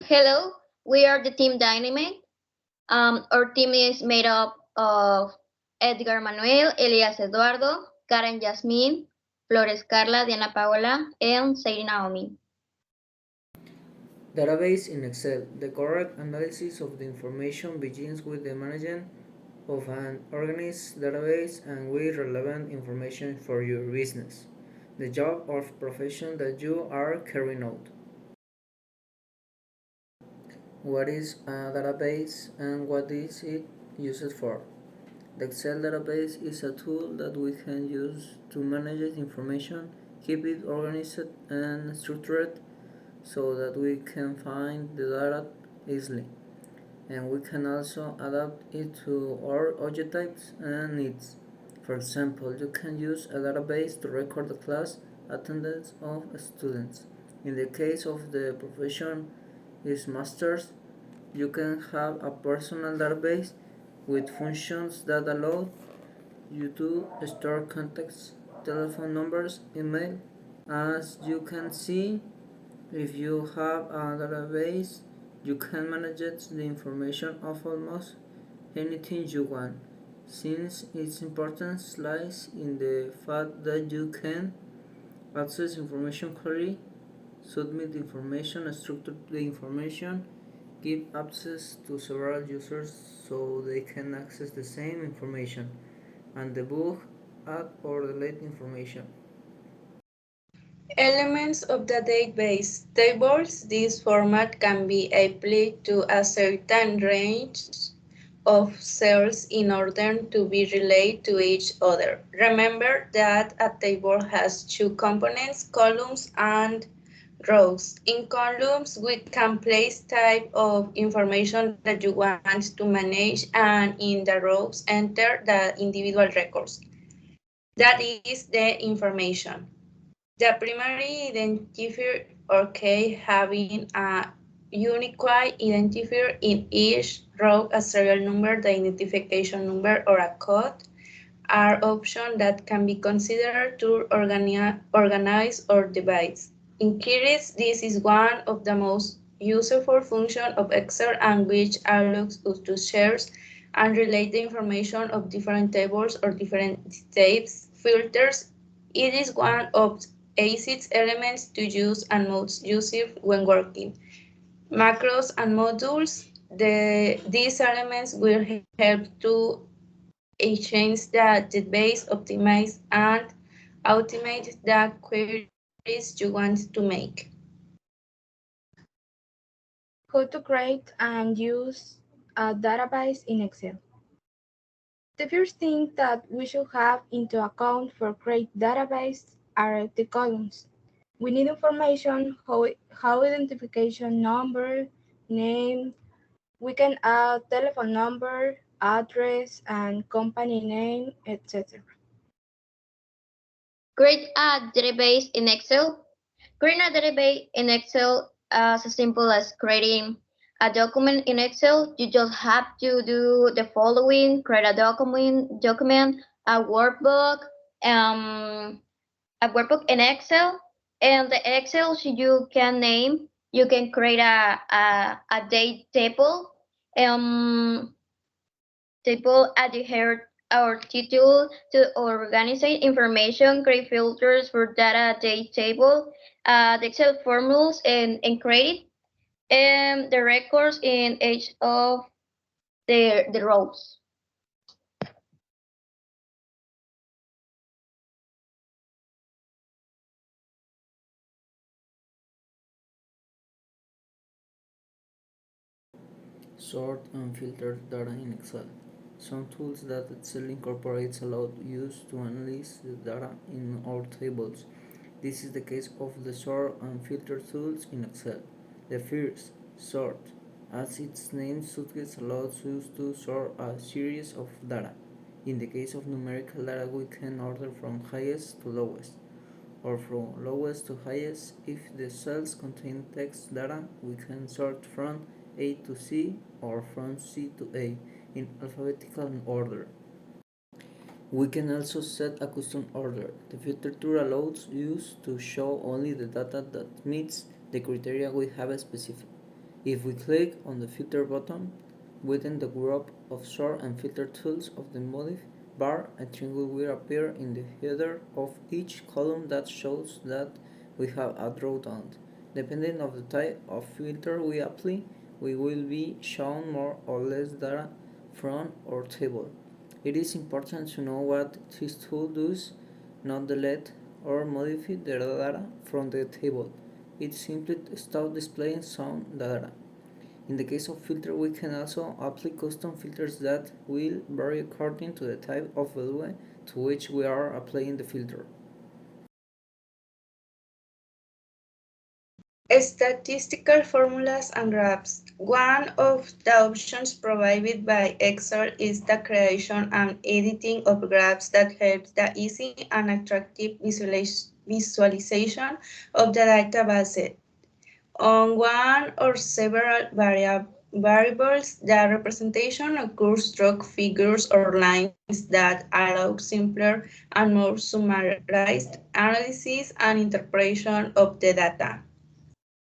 Hello, we are the team Dynamic. Our team is made up of Edgar Manuel, Elias Eduardo, Karen Yasmin, Flores Carla, Diana Paola, and Sadie Naomi. Database in Excel. The correct analysis of the information begins with the management of an organized database and with relevant information for your business, the job or profession that you are carrying out. What is a database and what is it used for? The Excel database is a tool that we can use to manage information, keep it organized and structured so that we can find the data easily. And we can also adapt it to our objectives and needs. For example, you can use a database to record the class attendance of students. In the case of the profession is masters, you can have a personal database with functions that allow you to store contacts, telephone numbers, email. As you can see, if you have a database, you can manage the information of almost anything you want, since its importance lies in the fact that you can access information quickly, submit information, structure the information, give access to several users so they can access the same information, and debug, add or delete information. Elements of the database tables. This format can be applied to a certain range of cells in order to be related to each other. Remember that a table has two components, columns and rows. In columns, we can place type of information that you want to manage, and in the rows, enter the individual records. That is the information. The primary identifier or key having a unique identifier in each row, a serial number, the identification number, or a code are options that can be considered to organize or divide. In queries, this is one of the most useful functions of Excel and which allows us to share and relate the information of different tables or different types. Filters, it is one of easiest elements to use and most useful when working. Macros and modules, these elements will help to change the database, optimize, and automate the queries you want to make. How to create and use a database in Excel. The first thing that we should have into account for create database are the columns. We need information, how identification number, name. We can add telephone number, address, and company name, etc. Create a database in Excel. Creating a database in Excel as simple as creating a document in Excel. You just have to do the following: create a document, um, a workbook in Excel, and the Excel you can name. You can create a date table. Um, Table adhere our title to organize information, create filters for data date table, the Excel formulas and create the records in each of the rows. Sort and filter data in Excel. Some tools that Excel incorporates allow use to analyze the data in our tables. This is the case of the sort and filter tools in Excel. The first, sort. As its name suggests, allows us to sort a series of data. In the case of numerical data, we can order from highest to lowest, or from lowest to highest. If the cells contain text data, we can sort from A to C or from C to A in alphabetical order. We can also set a custom order. The filter tool allows us to show only the data that meets the criteria we have specified. If we click on the filter button, within the group of sort and filter tools of the modif bar, a triangle will appear in the header of each column that shows that we have a drawdown. Depending on the type of filter we apply, we will be shown more or less data from our table. It is important to know what this tool does, not delete or modify the data from the table. It simply stops displaying some data. In the case of filter, we can also apply custom filters that will vary according to the type of value to which we are applying the filter. Statistical formulas and graphs. One of the options provided by Excel is the creation and editing of graphs that helps the easy and attractive visualization of the database. On one or several variables, the representation occurs through figures or lines that allow simpler and more summarized analysis and interpretation of the data.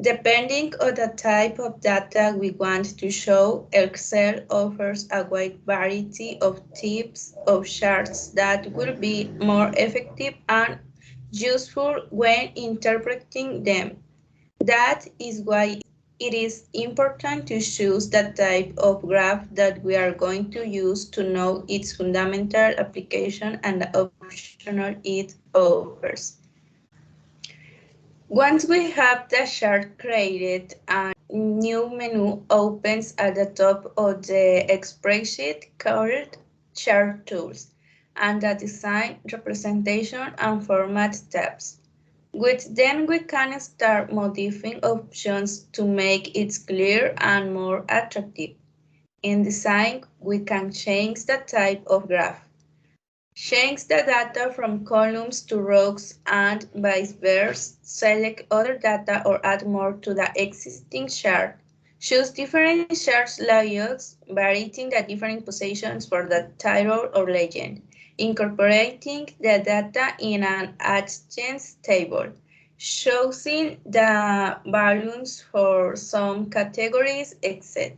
Depending on the type of data we want to show, Excel offers a wide variety of types of charts that will be more effective and useful when interpreting them. That is why it is important to choose the type of graph that we are going to use to know its fundamental application and the optional it offers. Once we have the chart created, a new menu opens at the top of the spreadsheet called Chart Tools and the Design, Representation and Format tabs. Then we can start modifying options to make it clear and more attractive. In design, we can change the type of graph, change the data from columns to rows and vice versa, select other data or add more to the existing chart. Choose different chart layouts, varying the different positions for the title or legend, incorporating the data in an adjacent table, choosing the values for some categories, etc.,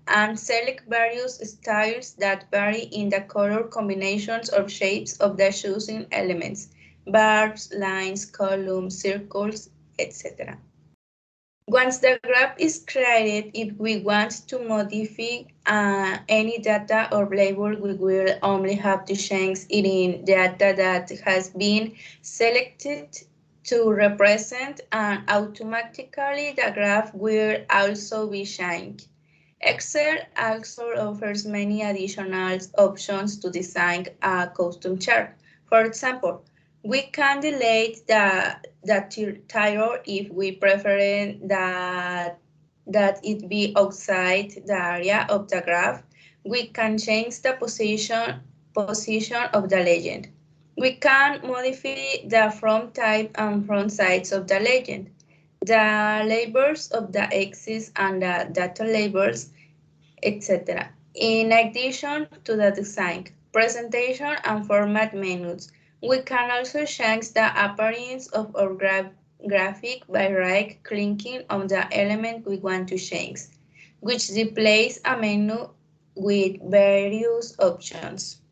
and select various styles that vary in the color combinations or shapes of the chosen elements, bars, lines, columns, circles, etc. Once the graph is created, if we want to modify any data or label, we will only have to change it in data that has been selected to represent, and automatically the graph will also be changed. Excel also offers many additional options to design a custom chart. For example, we can delete the title if we prefer that it be outside the area of the graph. We can change the position of the legend. We can modify the front type and front size of the legend, the labels of the axis and the data labels, etc. In addition to the design, presentation, and format menus, we can also change the appearance of our graphic by right-clicking on the element we want to change, which displays a menu with various options.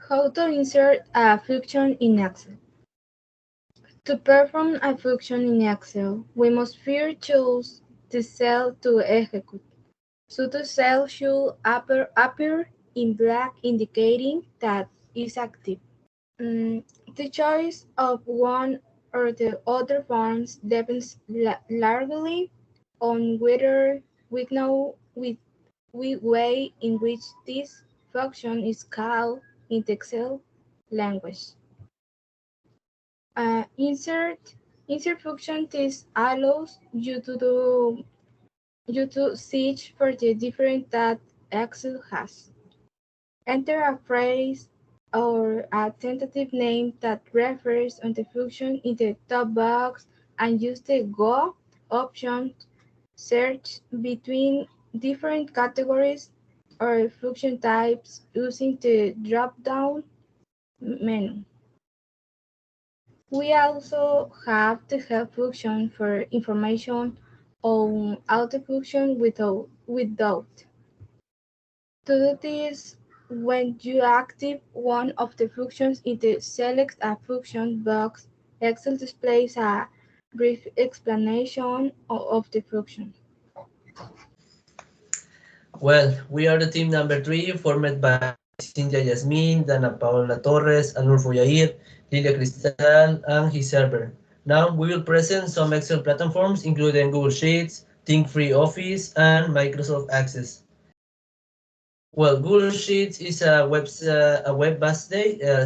How to insert a function in Excel. To perform a function in Excel, we must first choose the cell to execute. So the cell should appear in black, indicating that it's active. The choice of one or the other forms depends largely on whether we know the way in which this function is called in the Excel language. Insert function test allows you to search for the different that Excel has. Enter a phrase or a tentative name that refers on the function in the top box and use the Go option. Search between different categories or function types using the drop-down menu. We also have the help function for information on auto function without. To do this, when you active one of the functions in the Select a Function box, Excel displays a brief explanation of the function. Well, we are the team number 3, formed by Cynthia Yasmin, Dana Paola Torres, Anulfo Yair, Lilia Cristal, and his server. Now we will present some Excel platforms including Google Sheets, Think Free Office, and Microsoft Access. Well, Google Sheets is a web-based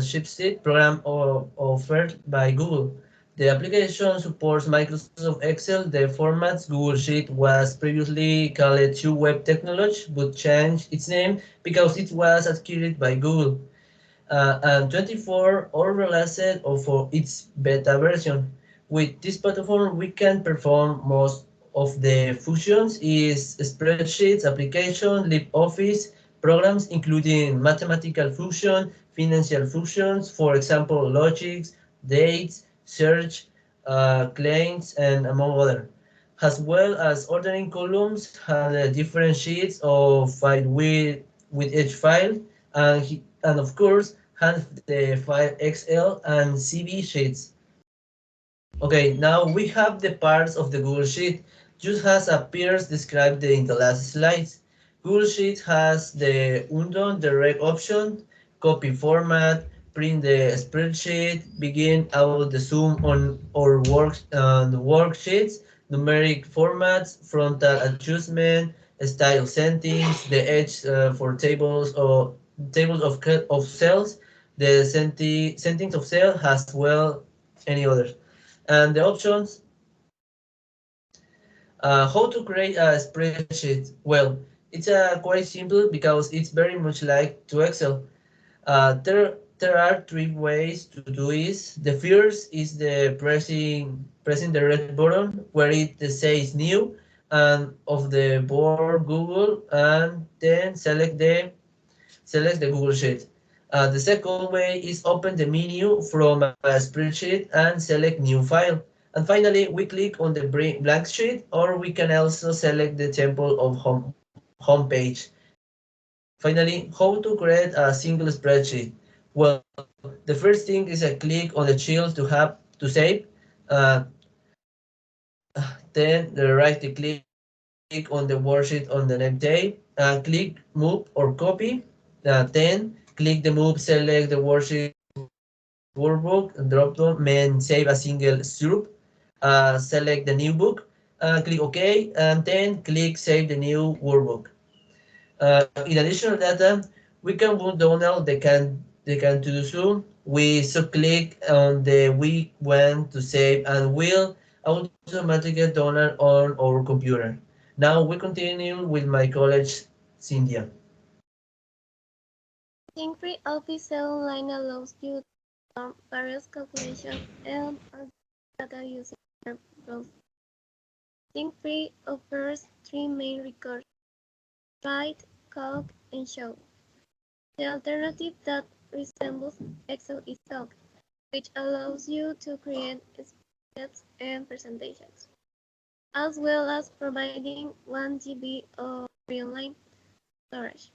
sheet program offered by Google. The application supports Microsoft Excel. The formats Google Sheet was previously called Two Web Technology, but changed its name because it was acquired by Google. And 24 or released for its beta version. With this platform, we can perform most of the functions is spreadsheets, application, LibreOffice, programs including mathematical function, financial functions, for example, logics, dates, search, claims, and among other, as well as ordering columns and different sheets of file with each file, and of course, have the file Excel and CV sheets. Okay, now we have the parts of the Google Sheet, just as appears described in the last slides. Google Sheet has the undo direct option, copy format, print the spreadsheet, begin out the zoom on or worksheets, numeric formats, frontal adjustment, style settings, the edge for tables of cells, the settings of cell as well any others. And the options, how to create a spreadsheet. Well, it's quite simple because it's very much like to Excel. There are three ways to do this. The first is the pressing the red button where it says new and of the board Google, and then select the Google Sheet. The second way is open the menu from a spreadsheet and select new file. And finally, we click on the blank sheet, or we can also select the template of home page. Finally, how to create a single spreadsheet. Well, the first thing is a click on the shield to save. Uh, then the right click on the worksheet on the name tab and click move or copy. Then click the move, select the worksheet workbook, drop down, and save a single soup. Select the new book, click OK, and then click save the new workbook. In additional data, we can download the can to do so. We so click on the we want to save and will automatically download on our computer. Now we continue with my colleague Cynthia. Think-free office cell line allows you to perform various calculations and data using your browser. Think-free offers three main recursions: write, calc, and show. The alternative that resembles Excel is calc, which allows you to create spreadsheets and presentations, as well as providing 1 GB of real-time storage.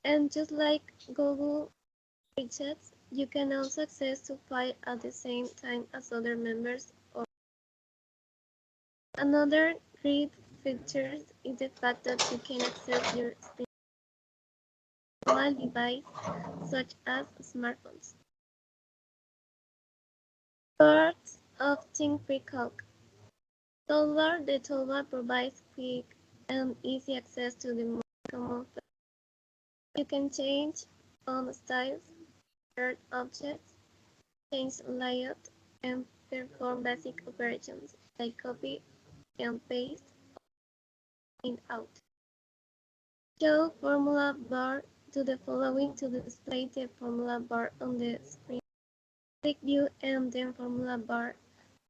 And just like Google Spreadsheets, you can also access to files at the same time as other members. Another great feature is the fact that you can access your mobile device, such as smartphones. Parts of Think-Free Calc. Toolbar. The toolbar provides quick and easy access to the most common fields. You can change font styles, insert objects, change layout, and perform basic operations like copy and paste in out. Show formula bar. Do the following to display the formula bar on the screen. Click View and then Formula Bar.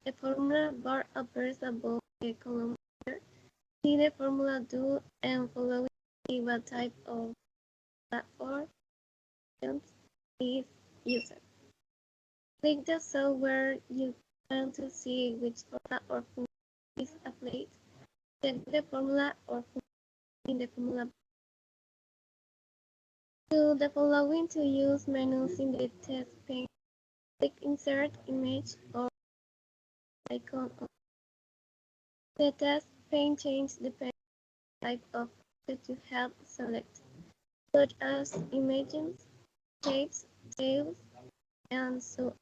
The formula bar appears above the column here. See the formula do and following see what type of or is used. Click the cell where you want to see which formula or function is applied. Check the formula or function in the formula. Do the following to use menus in the test pane. Click Insert Image or icon on the test pane. Change the pane type of that you have selected, such as images, shapes, tails, and so on.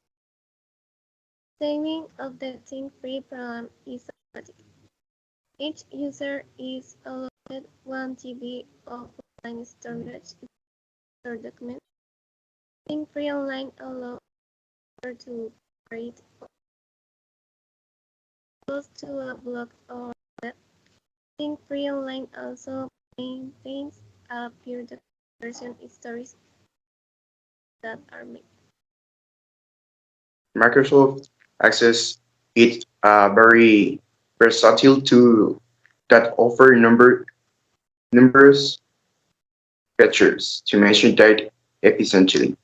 Saving of the theme-free program is automatic. Each user is allotted 1 GB of online storage for documents. Theme-free online allows users to create posts to a blog or web. Theme-free online also maintains a peer-to-peer version of stories that are made. Microsoft Access is a very versatile tool that offers numerous features to mention that efficiently.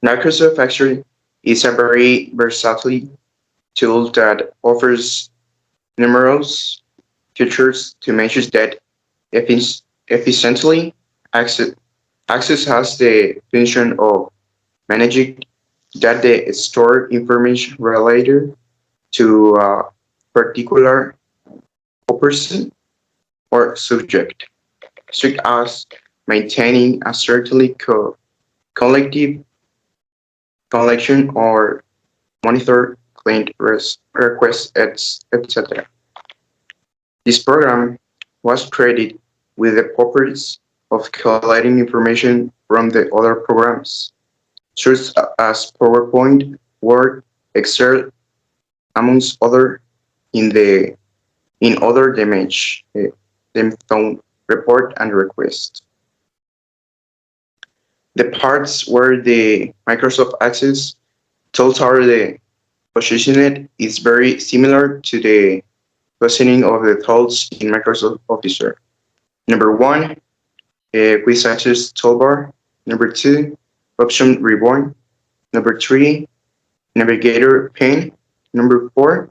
Microsoft Access is a very versatile tool that offers numerous features to mention that efficiently. Access, Access has the function of managing data stored information related to a particular person or subject, such as maintaining a certain collective collection or monitor client requests, etc. This program was created with the purpose of collecting information from the other programs, such as PowerPoint, Word, Excel, amongst other, in the in other damage them found report and request. The parts where the Microsoft Access tools are the positioned is very similar to the positioning of the tools in Microsoft Office. Number one, quick access toolbar. Number two, option reborn. Number three, navigator pane. Number four,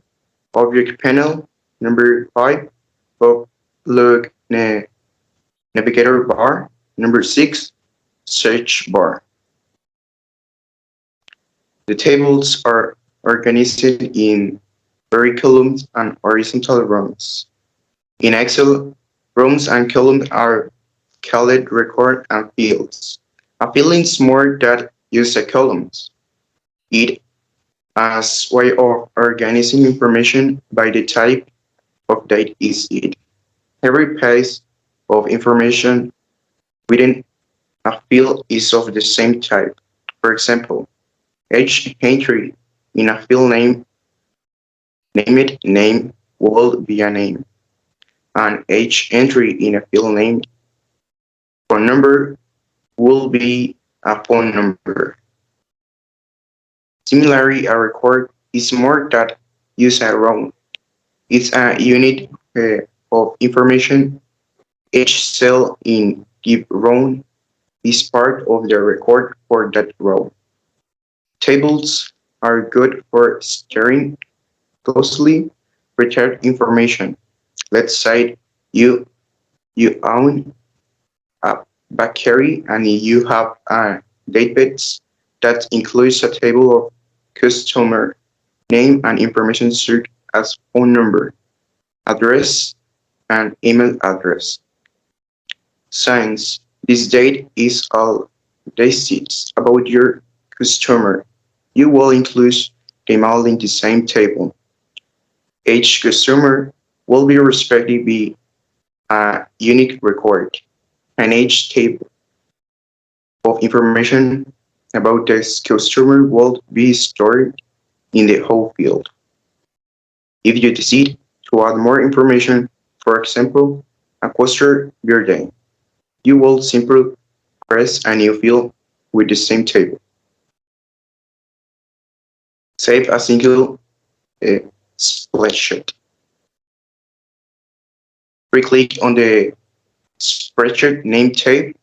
object panel. Number five, look navigator bar. Number six, search bar. The tables are organized in very columns and horizontal rows. In Excel, rows and columns are called record and fields. A field is more that use a columns. It as way of organizing information by the type of data is it. Every piece of information within a field is of the same type. For example, each entry in a field named name will be a name, and each entry in a field named phone number will be a phone number. Similarly, a record is more that use a row. It's a unit of information. Each cell in the row is part of the record for that row. Tables are good for storing closely retained information. Let's say you own a bakery and you have a database that includes a table of customer name and information such as phone number, address, and email address. Since this date is all dates about your customer, you will include them all in the same table. Each customer will be respectively a unique record, and each table of information about this customer will be stored in the whole field. If you decide to add more information, for example, a cluster birthday, you will simply press a new field with the same table. Save a single spreadsheet. Click on the spreadsheet name tab.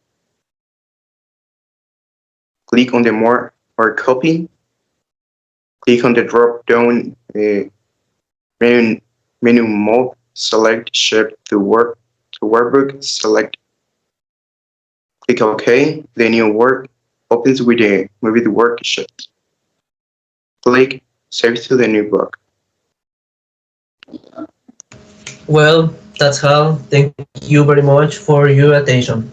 Click on the more or copy. Click on the drop-down menu mode, select Shape to Workbook, select, click OK. The new work opens with the movie worksheet. Click Save to the new book. Well, that's all. Thank you very much for your attention.